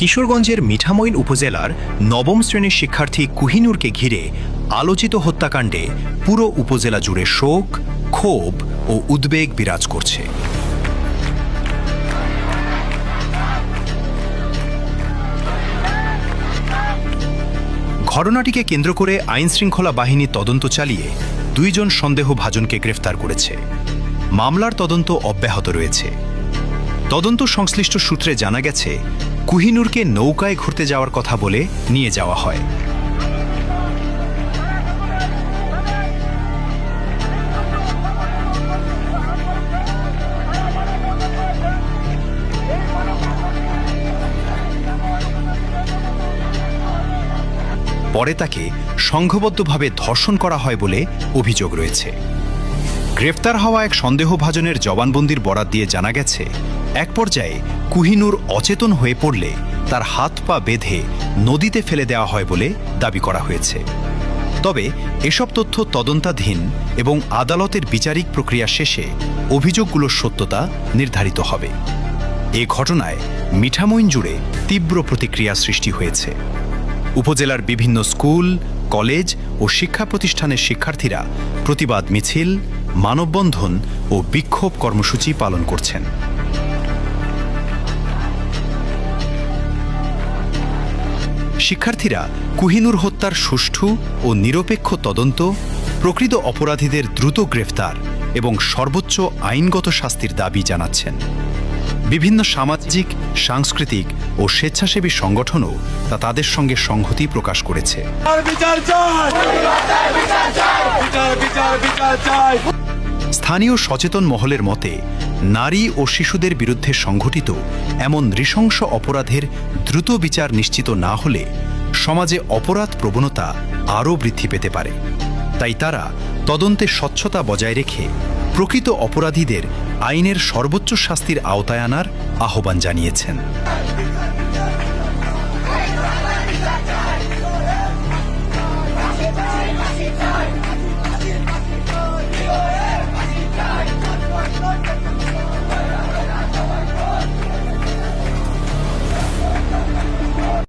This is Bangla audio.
কিশোরগঞ্জের মিঠামইন উপজেলার নবম শ্রেণীর শিক্ষার্থী কুহিনুরকে ঘিরে আলোচিত হত্যাকাণ্ডে পুরো উপজেলা জুড়ে শোক, ক্ষোভ ও উদ্বেগ বিরাজ করছে। ঘটনাটিকে কেন্দ্র করে আইনশৃঙ্খলা বাহিনী তদন্ত চালিয়ে 2 জন সন্দেহভাজনকে গ্রেফতার করেছে। মামলার তদন্ত অব্যাহত রয়েছে। তদন্ত সংশ্লিষ্ট সূত্রে জানা গেছে, কুহিনুরকে নৌকায় ঘুরতে যাওয়ার কথা বলে নিয়ে যাওয়া হয়। পরে তাকে সংঘবদ্ধভাবে ধর্ষণ করা হয় বলে অভিযোগ রয়েছে। গ্রেফতার হওয়া এক সন্দেহভাজনের জবানবন্দির বরাত দিয়ে জানা গেছে, এক পর্যায়ে কুহিনুর অচেতন হয়ে পড়লে তার হাত পা বেঁধে নদীতে ফেলে দেওয়া হয় বলে দাবি করা হয়েছে। তবে এসব তথ্য তদন্তাধীন এবং আদালতের বিচারিক প্রক্রিয়া শেষে অভিযোগগুলোর সত্যতা নির্ধারিত হবে। এ ঘটনায় মিঠামইন জুড়ে তীব্র প্রতিক্রিয়া সৃষ্টি হয়েছে। উপজেলার বিভিন্ন স্কুল, কলেজ ও শিক্ষা প্রতিষ্ঠানের শিক্ষার্থীরা প্রতিবাদ মিছিল, মানববন্ধন ও বিক্ষোভ কর্মসূচি পালন করছেন। শিক্ষার্থীরা কুহিনুর হত্যার সুষ্ঠু ও নিরপেক্ষ তদন্ত, প্রকৃত অপরাধীদের দ্রুত গ্রেফতার এবং সর্বোচ্চ আইনগত শাস্তির দাবি জানাচ্ছেন। বিভিন্ন সামাজিক, সাংস্কৃতিক ও স্বেচ্ছাসেবী সংগঠনও তাদের সঙ্গে সংহতি প্রকাশ করেছে। স্থানীয় সচেতন মহলের মতে, নারী ও শিশুদের বিরুদ্ধে সংঘটিত এমন নৃশংস অপরাধের দ্রুত বিচার নিশ্চিত না হলে সমাজে অপরাধ প্রবণতা আরও বৃদ্ধি পেতে পারে। তাই তারা তদন্তে স্বচ্ছতা বজায় রেখে প্রকৃত অপরাধীদের আইনের সর্বোচ্চ শাস্তির আওতায় আনার আহ্বান জানিয়েছেন।